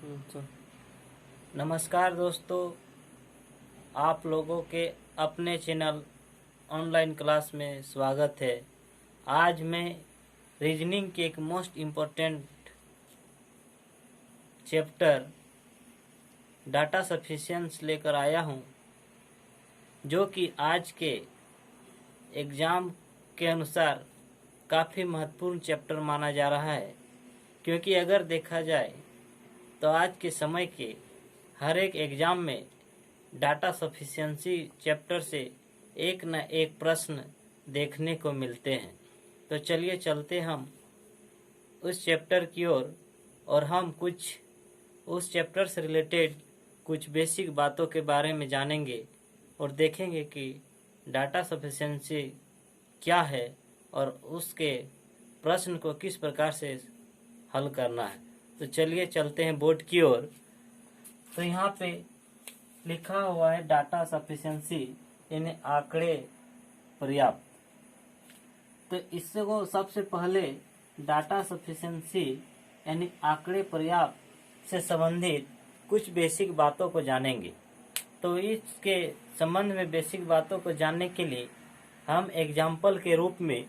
तो नमस्कार दोस्तों, आप लोगों के अपने चैनल ऑनलाइन क्लास में स्वागत है। आज मैं रीजनिंग के एक most important chapter data sufficiency लेकर आया हूं, जो कि आज के एग्ज़ाम के अनुसार काफ़ी महत्वपूर्ण चैप्टर माना जा रहा है। क्योंकि अगर देखा जाए तो आज के समय के हर एक एग्ज़ाम में डाटा सफिशिएंसी चैप्टर से एक न एक प्रश्न देखने को मिलते हैं। तो चलिए चलते हम उस चैप्टर की ओर और हम कुछ उस चैप्टर से रिलेटेड कुछ बेसिक बातों के बारे में जानेंगे और देखेंगे कि डाटा सफिशिएंसी क्या है और उसके प्रश्न को किस प्रकार से हल करना है। तो चलिए चलते हैं बोर्ड की ओर। तो यहाँ पे लिखा हुआ है डाटा सफिशिएंसी यानी आंकड़े पर्याप्त। तो इससे को सबसे पहले डाटा सफिशिएंसी यानी आंकड़े पर्याप्त से संबंधित कुछ बेसिक बातों को जानेंगे। तो इसके संबंध में बेसिक बातों को जानने के लिए हम एग्जाम्पल के रूप में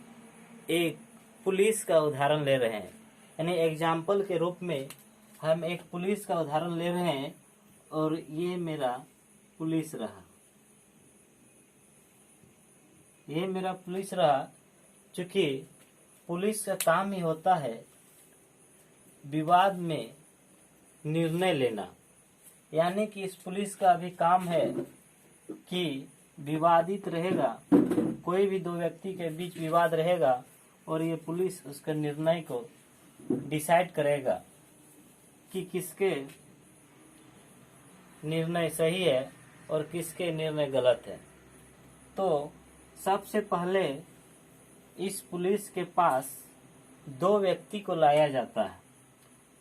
एक पुलिस का उदाहरण ले रहे हैं। यानी एग्जाम्पल के रूप में हम एक पुलिस का उदाहरण ले रहे हैं और ये मेरा पुलिस रहा, ये मेरा पुलिस रहा। चूंकि पुलिस का काम ही होता है विवाद में निर्णय लेना, यानी कि इस पुलिस का अभी काम है कि विवादित रहेगा, कोई भी दो व्यक्ति के बीच विवाद रहेगा और ये पुलिस उसके निर्णय को डिसाइड करेगा कि किसके निर्णय सही है और किसके निर्णय गलत है। तो सबसे पहले इस पुलिस के पास दो व्यक्ति को लाया जाता है,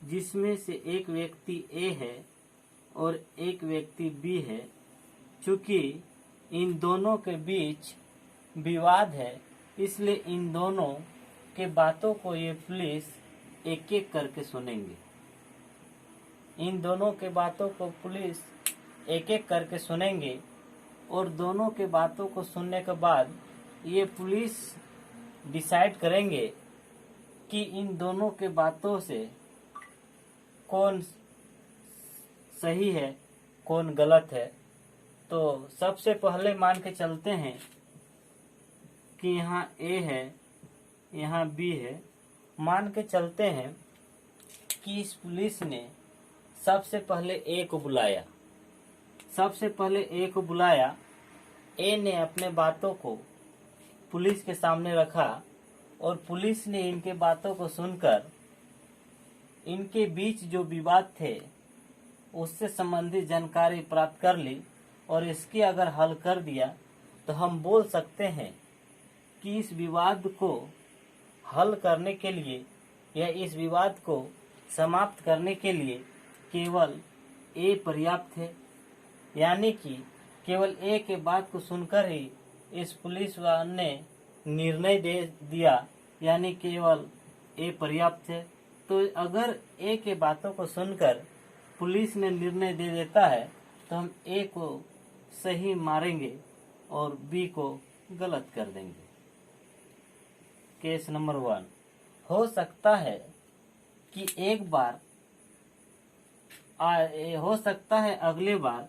जिसमें से एक व्यक्ति ए है और एक व्यक्ति बी है। चूंकि इन दोनों के बीच विवाद है, इसलिए इन दोनों के बातों को ये पुलिस एक एक करके सुनेंगे। इन दोनों के बातों को पुलिस एक एक करके सुनेंगे और दोनों के बातों को सुनने के बाद ये पुलिस डिसाइड करेंगे कि इन दोनों के बातों से कौन सही है कौन गलत है। तो सबसे पहले मान के चलते हैं कि यहाँ ए है, यहाँ बी है। मान के चलते हैं कि इस पुलिस ने सबसे पहले ए को बुलाया। सबसे पहले ए को बुलाया, ए ने अपने बातों को पुलिस के सामने रखा और पुलिस ने इनके बातों को सुनकर इनके बीच जो विवाद थे उससे संबंधित जानकारी प्राप्त कर ली और इसकी अगर हल कर दिया तो हम बोल सकते हैं कि इस विवाद को हल करने के लिए या इस विवाद को समाप्त करने के लिए केवल ए पर्याप्त है। यानी कि केवल ए के बात को सुनकर ही इस पुलिस वाले ने निर्णय दे दिया, यानी केवल ए पर्याप्त है। तो अगर ए के बातों को सुनकर पुलिस ने निर्णय दे देता है तो हम ए को सही मारेंगे और बी को गलत कर देंगे। केस नंबर 1, हो सकता है कि एक बार हो सकता है अगले बार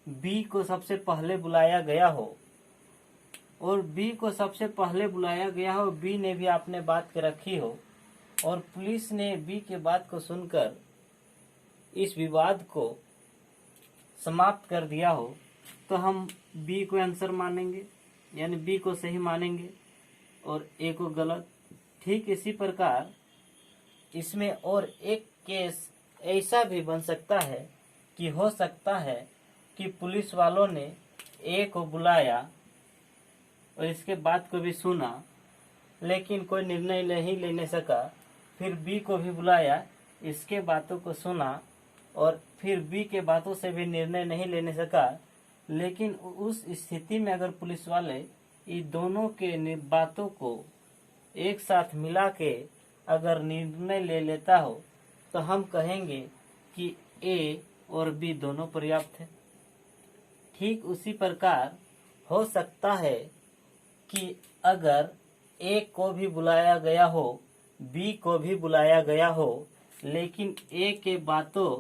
बी को सबसे पहले बुलाया गया हो और बी को सबसे पहले बुलाया गया हो, बी ने भी अपने बात के रखी हो और पुलिस ने बी के बात को सुनकर इस विवाद को समाप्त कर दिया हो, तो हम बी को आंसर मानेंगे, यानी बी को सही मानेंगे और ए को गलत। ठीक इसी प्रकार इसमें और एक केस ऐसा भी बन सकता है कि हो सकता है कि पुलिस वालों ने ए को बुलाया और इसके बात को भी सुना लेकिन कोई निर्णय नहीं लेने सका, फिर बी को भी बुलाया, इसके बातों को सुना और फिर बी के बातों से भी निर्णय नहीं लेने सका। लेकिन उस स्थिति में अगर पुलिस वाले इन दोनों के बातों को एक साथ मिला के अगर निर्णय ले लेता हो तो हम कहेंगे कि ए और बी दोनों पर्याप्त है। ठीक उसी प्रकार हो सकता है कि अगर ए को भी बुलाया गया हो, बी को भी बुलाया गया हो, लेकिन ए के बातों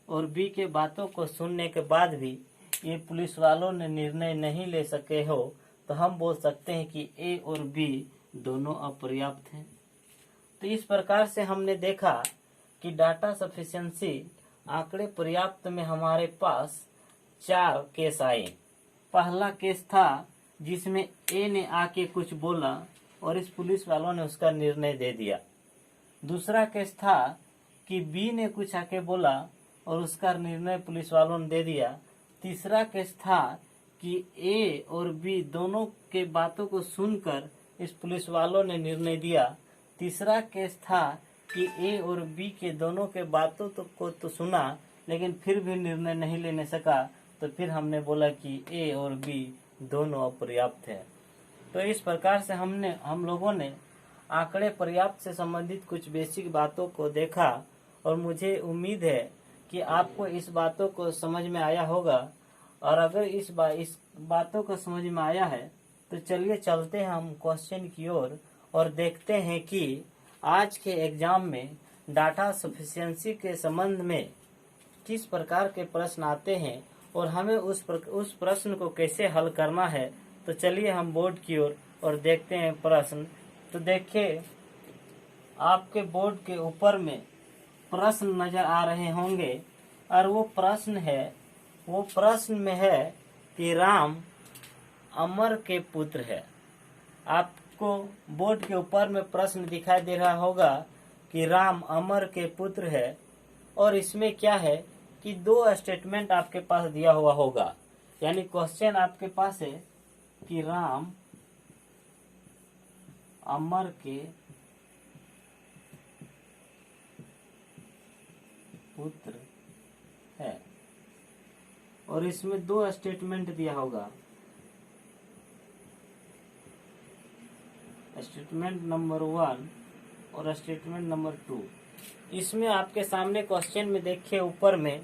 और बी के बातों को सुनने के बाद भी ये पुलिस वालों ने निर्णय नहीं ले सके हो, तो हम बोल सकते हैं कि ए और बी दोनों अपर्याप्त हैं। तो इस प्रकार से हमने देखा कि डाटा सफिशिएंसी आंकड़े पर्याप्त में हमारे पास 4 केस आए। पहला केस था जिसमें ए ने आके कुछ बोला और इस पुलिस वालों ने उसका निर्णय दे दिया। दूसरा केस था कि बी ने कुछ आके बोला और उसका निर्णय पुलिस वालों ने दे दिया। तीसरा केस था कि ए और बी दोनों के बातों को सुनकर इस पुलिस वालों ने निर्णय दिया। तीसरा केस था कि ए और बी के दोनों के बातों को तो सुना, लेकिन फिर भी निर्णय नहीं लेने सका, तो फिर हमने बोला कि ए और बी दोनों अपर्याप्त है। तो इस प्रकार से हम लोगों ने आंकड़े पर्याप्त से संबंधित कुछ बेसिक बातों को देखा, और मुझे उम्मीद है कि आपको इस बातों को समझ में आया होगा। और अगर इस बातों को समझ में आया है तो चलिए चलते हैं हम क्वेश्चन की ओर और देखते हैं कि आज के एग्जाम में डाटा सफिशिएंसी के संबंध में किस प्रकार के प्रश्न आते हैं और हमें उस प्रश्न को कैसे हल करना है। तो चलिए हम बोर्ड की ओर और देखते हैं प्रश्न। तो देखिए, आपके बोर्ड के ऊपर में प्रश्न नजर आ रहे होंगे, और वो प्रश्न में है कि राम अमर के पुत्र है। आपको बोर्ड के ऊपर में प्रश्न दिखाई दे रहा होगा कि राम अमर के पुत्र है, और इसमें क्या है कि 2 स्टेटमेंट आपके पास दिया हुआ होगा। यानी क्वेश्चन आपके पास है कि राम अमर के पुत्र है, और इसमें 2 स्टेटमेंट दिया होगा। स्टेटमेंट नंबर 1 और स्टेटमेंट नंबर 2। इसमें आपके सामने क्वेश्चन में देखिए ऊपर में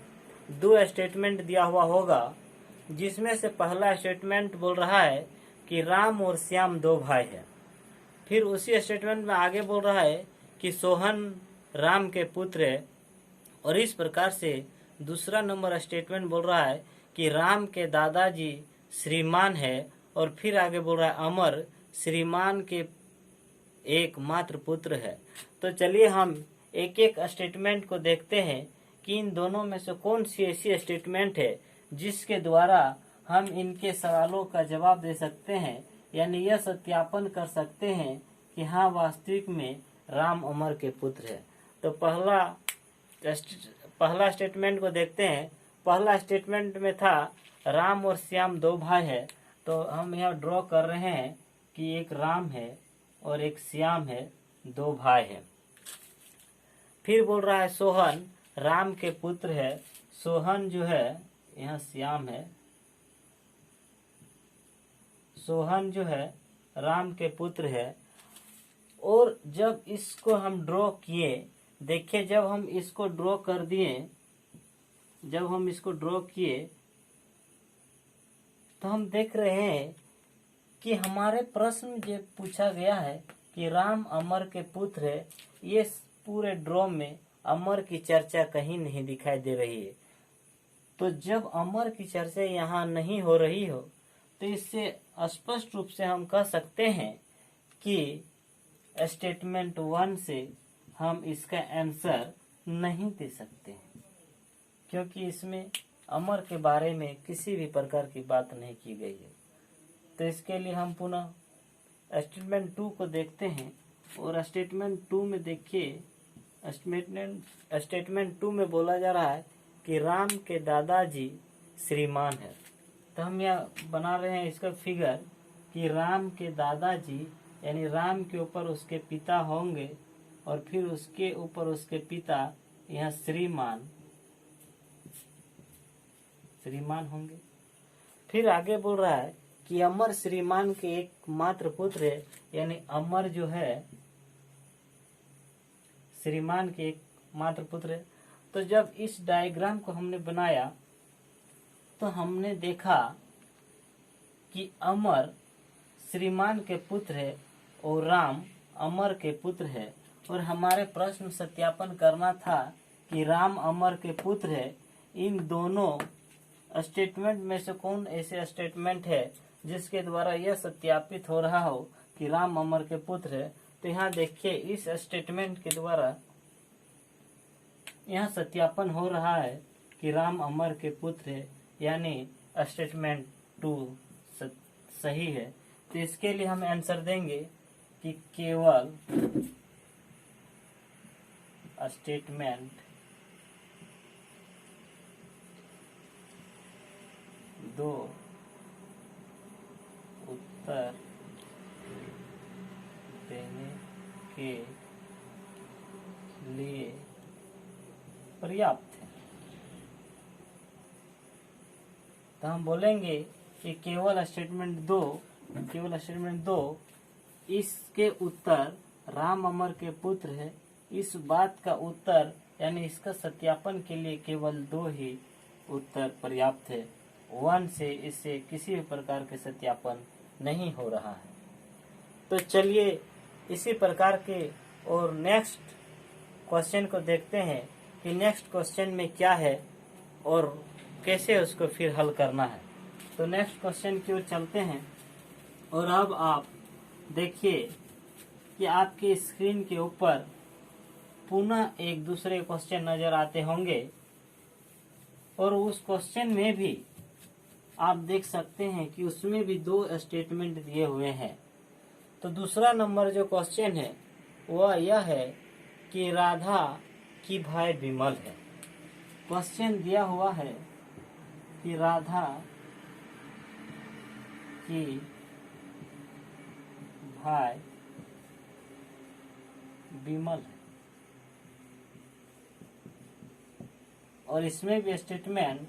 2 स्टेटमेंट दिया हुआ होगा, जिसमें से पहला स्टेटमेंट बोल रहा है कि राम और श्याम 2 भाई हैं। फिर उसी स्टेटमेंट में आगे बोल रहा है कि सोहन राम के पुत्र है, और इस प्रकार से दूसरा नंबर स्टेटमेंट बोल रहा है कि राम के दादाजी श्रीमान है, और फिर आगे बोल रहा है अमर श्रीमान के एकमात्र पुत्र है। तो चलिए हम एक एक स्टेटमेंट को देखते हैं कि इन दोनों में से कौन सी ऐसी स्टेटमेंट है जिसके द्वारा हम इनके सवालों का जवाब दे सकते हैं, यानी यह सत्यापन कर सकते हैं कि हाँ वास्तविक में राम अमर के पुत्र है। तो पहला स्टेटमेंट को देखते हैं। पहला स्टेटमेंट में था राम और श्याम 2 भाई है, तो हम यहाँ ड्रॉ कर रहे हैं कि एक राम है और एक श्याम है, 2 भाई है। फिर बोल रहा है सोहन राम के पुत्र है। सोहन जो है, यहाँ श्याम है, सोहन जो है राम के पुत्र है। और जब इसको हम ड्रॉ किए, देखिए जब हम इसको ड्रॉ कर दिए, जब हम इसको ड्रॉ किए तो हम देख रहे हैं कि हमारे प्रश्न में जो पूछा गया है कि राम अमर के पुत्र है, ये पूरे ड्रॉ में अमर की चर्चा कहीं नहीं दिखाई दे रही है। तो जब अमर की चर्चा यहाँ नहीं हो रही हो, तो इससे स्पष्ट रूप से हम कह सकते हैं कि स्टेटमेंट 1 से हम इसका आंसर नहीं दे सकते हैं, क्योंकि इसमें अमर के बारे में किसी भी प्रकार की बात नहीं की गई है। तो इसके लिए हम पुनः स्टेटमेंट 2 को देखते हैं, और स्टेटमेंट 2 में देखिए, स्टेटमेंट 2 में बोला जा रहा है कि राम के दादाजी श्रीमान है। तो हम यहाँ बना रहे हैं इसका फिगर कि राम के दादाजी यानी राम के ऊपर उसके पिता होंगे, और फिर उसके ऊपर उसके पिता यहाँ श्रीमान होंगे। फिर आगे बोल रहा है कि अमर श्रीमान के एकमात्र पुत्र है, यानी अमर जो है श्रीमान के एकमात्र पुत्र है। तो जब इस डायग्राम को हमने बनाया तो हमने देखा कि अमर श्रीमान के पुत्र है और राम अमर के पुत्र है, और हमारे प्रश्न सत्यापन करना था कि राम अमर के पुत्र है। इन दोनों स्टेटमेंट में से कौन ऐसे स्टेटमेंट है जिसके द्वारा यह सत्यापित हो रहा हो कि राम अमर के पुत्र है। तो यहाँ देखिए, इस स्टेटमेंट के द्वारा यहाँ सत्यापन हो रहा है कि राम अमर के पुत्र है, यानी स्टेटमेंट 2 सही है। तो इसके लिए हम आंसर देंगे कि केवल स्टेटमेंट 2 उत्तर देने के लिए पर्याप्त है। तो हम बोलेंगे कि केवल स्टेटमेंट 2 इसके उत्तर राम अमर के पुत्र है, इस बात का उत्तर यानी इसका सत्यापन के लिए केवल 2 ही उत्तर पर्याप्त है। 1 से इससे किसी भी प्रकार के सत्यापन नहीं हो रहा है। तो चलिए इसी प्रकार के और नेक्स्ट क्वेश्चन को देखते हैं कि नेक्स्ट क्वेश्चन में क्या है और कैसे उसको फिर हल करना है। तो नेक्स्ट क्वेश्चन की ओर चलते हैं, और अब आप देखिए कि आपके स्क्रीन के ऊपर पुनः एक दूसरे क्वेश्चन नजर आते होंगे, और उस क्वेश्चन में भी आप देख सकते हैं कि उसमें भी 2 स्टेटमेंट दिए हुए हैं। तो दूसरा नंबर जो क्वेश्चन है वह यह है कि राधा की भाई विमल है। क्वेश्चन दिया हुआ है कि राधा की भाई विमल है, और इसमें भी स्टेटमेंट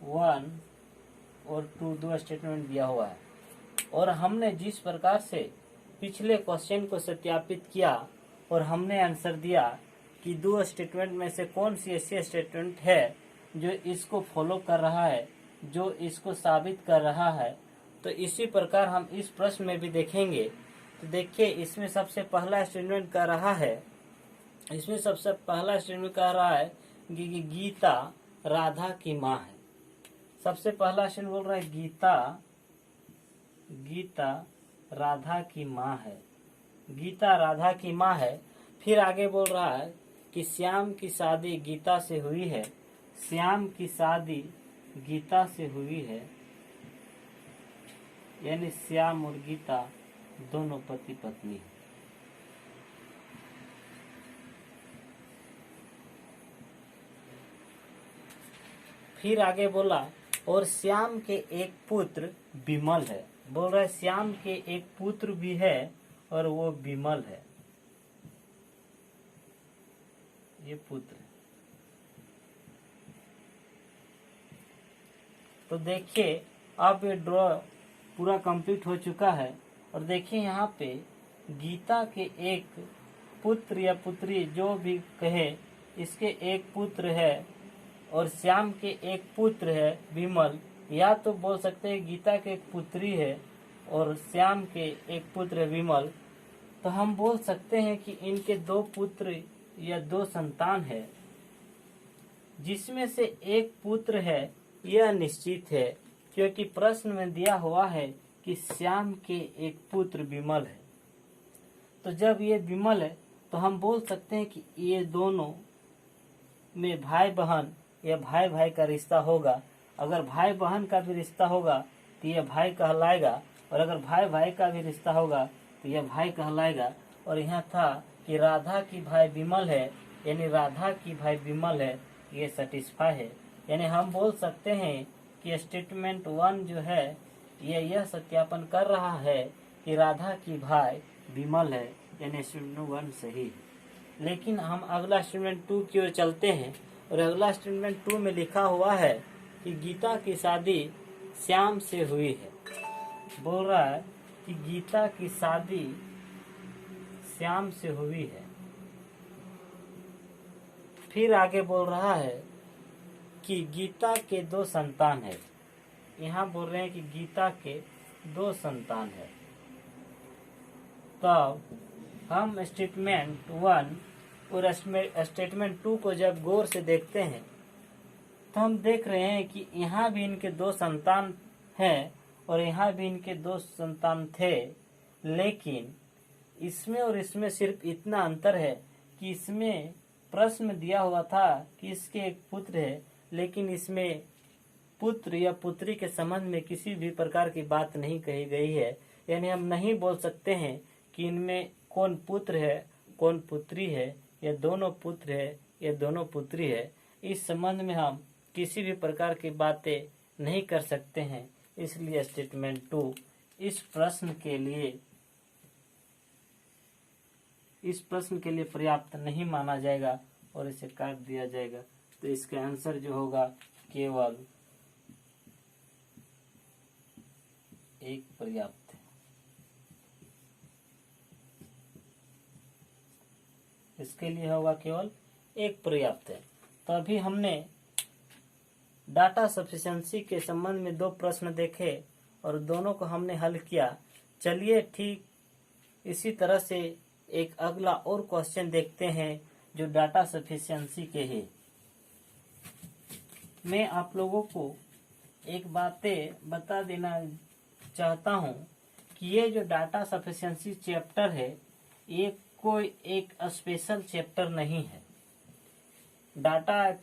1 और 2 2 स्टेटमेंट दिया हुआ है। और हमने जिस प्रकार से पिछले क्वेश्चन को सत्यापित किया और हमने आंसर दिया कि 2 स्टेटमेंट में से कौन सी ऐसी स्टेटमेंट है जो इसको फॉलो कर रहा है, जो इसको साबित कर रहा है, तो इसी प्रकार हम इस प्रश्न में भी देखेंगे। तो देखिए, इसमें सबसे पहला स्टेटमेंट कह रहा है कि गीता राधा की माँ है। सबसे पहला स्टेटमेंट बोल रहा है गीता राधा की माँ है, गीता राधा की माँ है। फिर आगे बोल रहा है कि श्याम की शादी गीता से हुई है, श्याम की शादी गीता से हुई है, यानी श्याम और गीता दोनों पति पत्नी हैं। फिर आगे बोला और श्याम के एक पुत्र विमल है। बोल रहा है श्याम के एक पुत्र भी है और वो विमल है, ये पुत्र है। तो देखिए, अब ये ड्रॉ पूरा कंप्लीट हो चुका है, और देखिए यहाँ पे गीता के एक पुत्र या पुत्री जो भी कहे, इसके एक पुत्र है और श्याम के एक पुत्र है विमल। या तो बोल सकते हैं गीता के एक पुत्री है और श्याम के एक पुत्र है विमल। तो हम बोल सकते हैं कि इनके 2 पुत्र या 2 संतान है, जिसमें से एक पुत्र है यह निश्चित है, क्योंकि प्रश्न में दिया हुआ है कि श्याम के एक पुत्र विमल है। तो जब ये विमल है तो हम बोल सकते हैं कि ये दोनों में भाई बहन या भाई भाई का रिश्ता होगा। अगर भाई बहन का भी रिश्ता होगा तो यह भाई कहलाएगा, और अगर भाई भाई का भी रिश्ता होगा तो यह भाई कहलाएगा। और यहाँ था कि राधा की भाई विमल है, यानी राधा की भाई विमल है, ये सेटिस्फाई है। यानी हम बोल सकते हैं कि स्टेटमेंट 1 जो है यह सत्यापन कर रहा है कि राधा की भाई विमल है, यानी स्टेटमेंट 1 सही है। लेकिन हम अगला स्टेटमेंट 2 की ओर चलते हैं, और अगला स्टेटमेंट 2 में लिखा हुआ है कि गीता की शादी श्याम से हुई है। बोल रहा है कि गीता की शादी श्याम से हुई है। फिर आगे बोल रहा है कि गीता के 2 संतान है। यहाँ बोल रहे हैं कि गीता के 2 संतान है। तब हम स्टेटमेंट 1 और स्टेटमेंट 2 को जब गौर से देखते हैं तो हम देख रहे हैं कि यहाँ भी इनके 2 संतान हैं और यहाँ भी इनके 2 संतान थे, लेकिन इसमें और इसमें सिर्फ इतना अंतर है कि इसमें प्रश्न दिया हुआ था कि इसके एक पुत्र है, लेकिन इसमें पुत्र या पुत्री के संबंध में किसी भी प्रकार की बात नहीं कही गई है। यानी हम नहीं बोल सकते हैं कि इनमें कौन पुत्र है कौन पुत्री है, या दोनों पुत्र है या दोनों पुत्री है। इस संबंध में हम किसी भी प्रकार की बातें नहीं कर सकते हैं, इसलिए स्टेटमेंट 2 इस प्रश्न के लिए पर्याप्त नहीं माना जाएगा और इसे काट दिया जाएगा। तो इसका आंसर जो होगा केवल 1 पर्याप्त है। इसके लिए होगा केवल 1 पर्याप्त है। तो अभी हमने डाटा सफिशिएंसी के संबंध में 2 प्रश्न देखे और दोनों को हमने हल किया। चलिए ठीक इसी तरह से एक अगला और क्वेश्चन देखते हैं जो डाटा सफिशिएंसी के है। मैं आप लोगों को एक बातें बता देना चाहता हूं कि ये जो डाटा सफिशिएंसी चैप्टर है ये कोई एक स्पेशल चैप्टर नहीं है। डाटा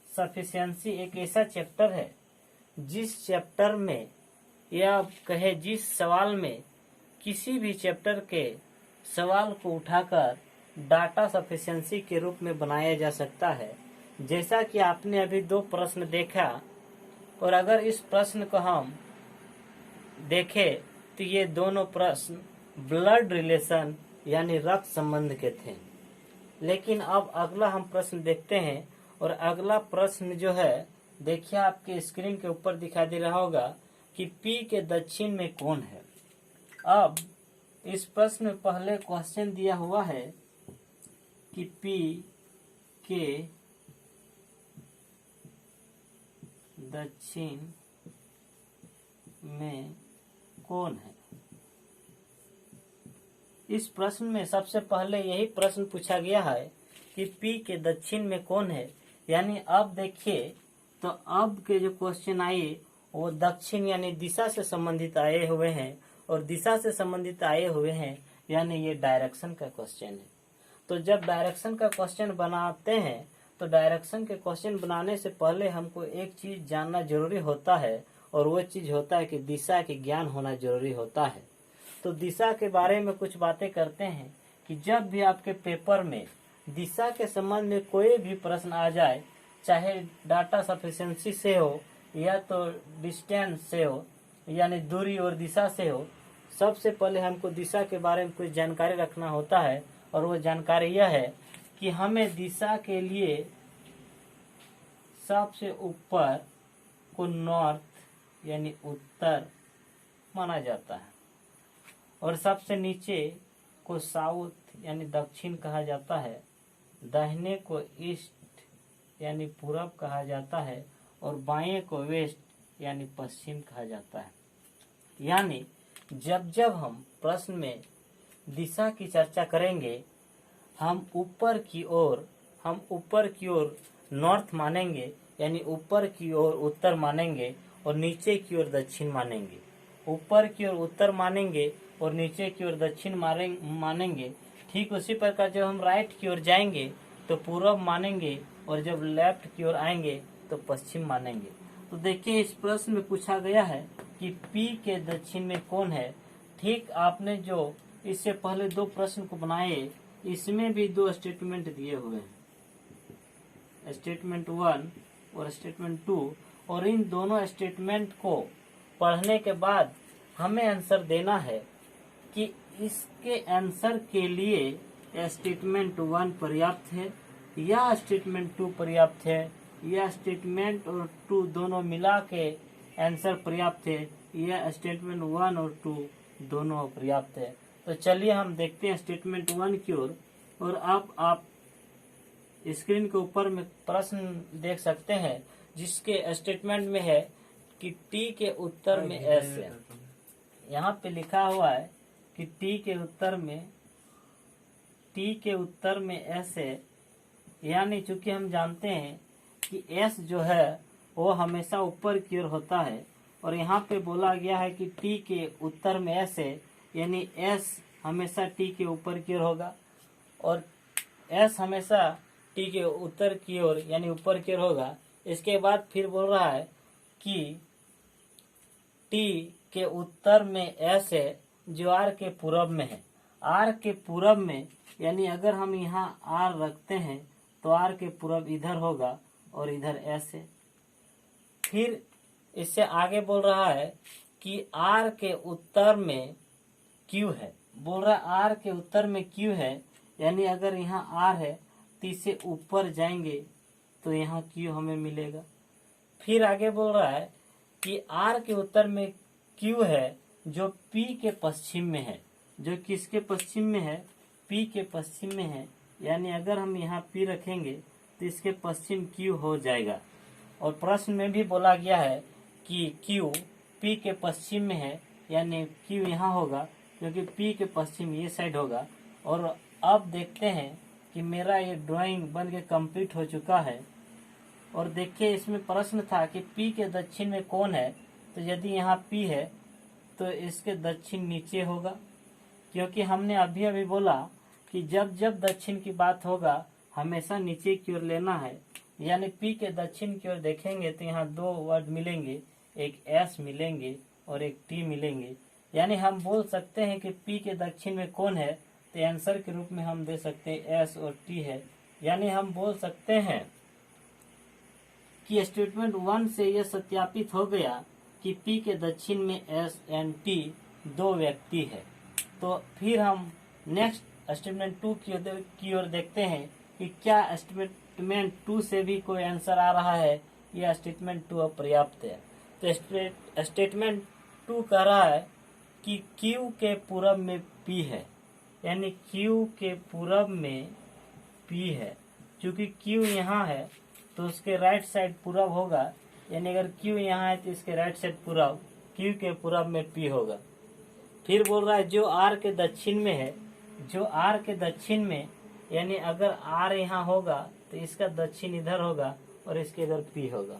सफिशिएंसी एक ऐसा चैप्टर है जिस चैप्टर में या कहे जिस सवाल में किसी भी चैप्टर के सवाल को उठाकर डाटा सफिशिएंसी के रूप में बनाया जा सकता है। जैसा कि आपने अभी 2 प्रश्न देखा, और अगर इस प्रश्न को हम देखें तो ये दोनों प्रश्न ब्लड रिलेशन यानी रक्त संबंध के थे। लेकिन अब अगला हम प्रश्न देखते हैं, और अगला प्रश्न जो है देखिए आपके स्क्रीन के ऊपर दिखाई दे रहा होगा कि पी के दक्षिण में कौन है। अब इस प्रश्न में पहले क्वेश्चन दिया हुआ है कि पी के दक्षिण में कौन है। इस प्रश्न में सबसे पहले यही प्रश्न पूछा गया है कि पी के दक्षिण में कौन है। यानी अब देखिए तो अब के जो क्वेश्चन आए वो दक्षिण यानी दिशा से संबंधित आए हुए हैं, और दिशा से संबंधित आए हुए हैं यानी ये डायरेक्शन का क्वेश्चन है। तो जब डायरेक्शन का क्वेश्चन बनाते हैं तो डायरेक्शन के क्वेश्चन बनाने से पहले हमको एक चीज जानना जरूरी होता है, और वो चीज होता है कि दिशा के ज्ञान होना जरूरी होता है। तो दिशा के बारे में कुछ बातें करते हैं कि जब भी आपके पेपर में दिशा के संबंध में कोई भी प्रश्न आ जाए, चाहे डाटा सफिशिएंसी से हो या तो डिस्टेंस से हो यानी दूरी और दिशा से हो, सबसे पहले हमको दिशा के बारे में कुछ जानकारी रखना होता है। और वो जानकारी यह है कि हमें दिशा के लिए सबसे ऊपर को नॉर्थ यानी उत्तर माना जाता है, और सबसे नीचे को साउथ यानी दक्षिण कहा जाता है, दाहिने को ईस्ट यानी पूरब कहा जाता है, और बाएं को वेस्ट यानी पश्चिम कहा जाता है। यानी जब जब हम प्रश्न में दिशा की चर्चा करेंगे, हम ऊपर की ओर नॉर्थ मानेंगे यानी ऊपर की ओर उत्तर मानेंगे, और नीचे की ओर दक्षिण मानेंगे। ऊपर की ओर उत्तर मानेंगे और नीचे की ओर दक्षिण मानेंगे। ठीक उसी प्रकार जब हम राइट की ओर जाएंगे तो पूर्व मानेंगे, और जब लेफ्ट की ओर आएंगे तो पश्चिम मानेंगे। तो देखिए इस प्रश्न में पूछा गया है कि पी के दक्षिण में कौन है। ठीक आपने जो इससे पहले 2 प्रश्न को बनाए, इसमें भी 2 स्टेटमेंट दिए हुए हैं, स्टेटमेंट 1 और स्टेटमेंट 2, और इन दोनों स्टेटमेंट को पढ़ने के बाद हमें आंसर देना है कि इसके आंसर के लिए स्टेटमेंट 1 पर्याप्त है या स्टेटमेंट 2 पर्याप्त है, या स्टेटमेंट और 2 दोनों मिला के आंसर पर्याप्त है, या स्टेटमेंट 1 और 2 दोनों पर्याप्त है। तो चलिए हम देखते हैं स्टेटमेंट 1 की ओर। और अब आप स्क्रीन के ऊपर में प्रश्न देख सकते हैं, जिसके स्टेटमेंट में है कि टी के उत्तर में एस है। यहाँ पे लिखा हुआ है कि टी के उत्तर में एस है, यानी चूंकि हम जानते हैं कि एस जो है वो हमेशा ऊपर की ओर होता है, और यहाँ पे बोला गया है कि टी के उत्तर में एस है, यानी एस हमेशा टी के ऊपर की ओर होगा, और एस हमेशा टी के उत्तर की ओर यानी ऊपर की ओर होगा। इसके बाद फिर बोल रहा है कि टी के उत्तर में एस है जो आर के पूरब में है। आर के पूरब में यानी अगर हम यहाँ आर रखते हैं तो आर के पूरब इधर होगा और इधर एस है। फिर इससे आगे बोल रहा है कि आर के उत्तर में क्यू है। बोल रहा है आर के उत्तर में क्यू है, यानी अगर यहाँ आर है तो इससे ऊपर जाएंगे तो यहाँ क्यू हमें मिलेगा। फिर आगे बोल रहा है कि आर के उत्तर में क्यू है जो पी के पश्चिम में है। जो किसके पश्चिम में है? पी के पश्चिम में है, यानी अगर हम यहाँ पी रखेंगे तो इसके पश्चिम क्यू हो जाएगा। और प्रश्न में भी बोला गया है कि क्यू पी के पश्चिम में है, यानी क्यू यहाँ होगा क्योंकि पी के पश्चिम ये साइड होगा। और अब देखते हैं कि मेरा ये ड्राइंग बन के कंप्लीट हो चुका है। और देखिए इसमें प्रश्न था कि पी के दक्षिण में कौन है, तो यदि यहाँ पी है तो इसके दक्षिण नीचे होगा, क्योंकि हमने अभी अभी बोला कि जब जब दक्षिण की बात होगा हमेशा नीचे की ओर लेना है। यानी पी के दक्षिण की ओर देखेंगे तो यहाँ दो वर्ड मिलेंगे, एक एस मिलेंगे और एक टी मिलेंगे। यानी हम बोल सकते हैं कि पी के दक्षिण में कौन है, तो आंसर के रूप में हम दे सकते हैं एस और टी है। यानी हम बोल सकते हैं कि स्टेटमेंट 1 से यह सत्यापित हो गया कि पी के दक्षिण में एस एंड टी दो व्यक्ति है। तो फिर हम नेक्स्ट स्टेटमेंट 2 की ओर देखते हैं कि क्या स्टेटमेंट 2 से भी कोई आंसर आ रहा है या स्टेटमेंट 2 अपर्याप्त है। तो स्टेटमेंट 2 कह रहा है कि क्यू के पूरब में पी है, यानी क्यू के पूरब में पी है। क्योंकि क्यू यहाँ है तो उसके राइट साइड पूरब होगा, यानी अगर क्यू यहाँ है तो इसके राइट साइड पूरब, क्यू के पूरब में पी होगा। फिर बोल रहा है जो आर के दक्षिण में है, जो आर के दक्षिण में यानी अगर आर यहाँ होगा तो इसका दक्षिण इधर होगा और इसके इधर पी होगा।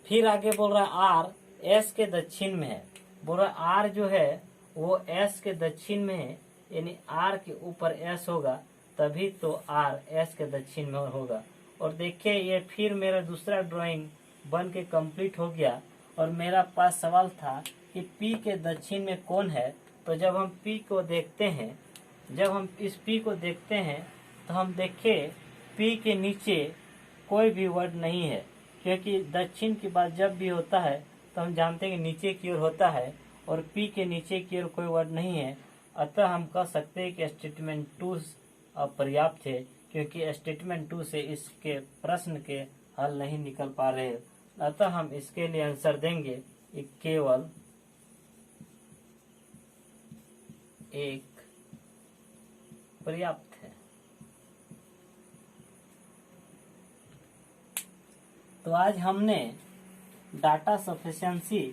फिर आगे बोल रहा है आर एस के दक्षिण में है। बोल रहा है आर जो है वो एस के दक्षिण में है, यानी आर के ऊपर एस होगा तभी तो आर एस के दक्षिण में होगा। और देखिए ये फिर मेरा दूसरा ड्राइंग बन के कंप्लीट हो गया। और मेरा पास सवाल था कि पी के दक्षिण में कौन है। तो जब हम पी को देखते हैं, जब हम इस पी को देखते हैं तो हम देखें पी के नीचे कोई भी वर्ड नहीं है, क्योंकि दक्षिण की बात जब भी होता है तो हम जानते हैं कि नीचे की ओर होता है, और पी के नीचे की ओर कोई वर्ड नहीं है। अतः हम कह सकते हैं कि स्टेटमेंट 2 अपर्याप्त है, क्योंकि स्टेटमेंट 2 से इसके प्रश्न के हल नहीं निकल पा रहे हैं। अतः हम इसके लिए आंसर देंगे केवल एक पर्याप्त है। तो आज हमने डाटा सफिशिएंसी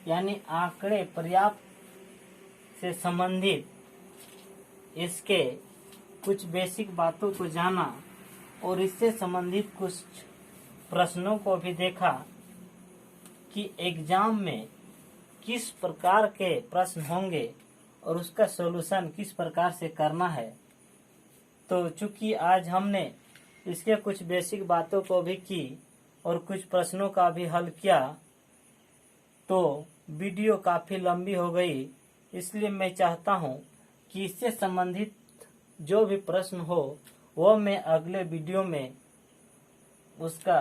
यानी आंकड़े पर्याप्त से संबंधित इसके कुछ बेसिक बातों को जाना और इससे संबंधित कुछ प्रश्नों को भी देखा कि एग्जाम में किस प्रकार के प्रश्न होंगे और उसका सॉल्यूशन किस प्रकार से करना है। तो चूंकि आज हमने इसके कुछ बेसिक बातों को भी की और कुछ प्रश्नों का भी हल किया, तो वीडियो काफी लंबी हो गई। इसलिए मैं चाहता हूं कि इससे संबंधित जो भी प्रश्न हो वो मैं अगले वीडियो में उसका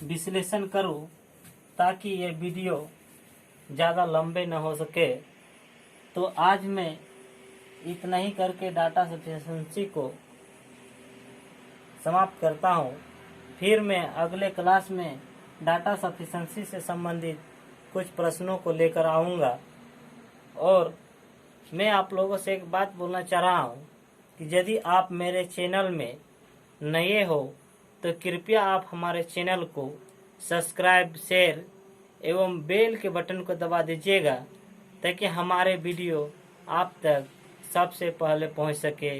विश्लेषण करूं, ताकि ये वीडियो ज़्यादा लंबे न हो सके। तो आज मैं इतना ही करके डाटा सफिशिएंसी को समाप्त करता हूं। फिर मैं अगले क्लास में डाटा सफिशिएंसी से संबंधित कुछ प्रश्नों को लेकर आऊंगा। और मैं आप लोगों से एक बात बोलना चाह रहा हूं कि यदि आप मेरे चैनल में नए हो तो कृपया आप हमारे चैनल को सब्सक्राइब, शेयर एवं बेल के बटन को दबा दीजिएगा ताकि हमारे वीडियो आप तक सबसे पहले पहुंच सके।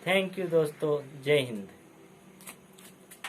थैंक यू दोस्तों, जय हिंद।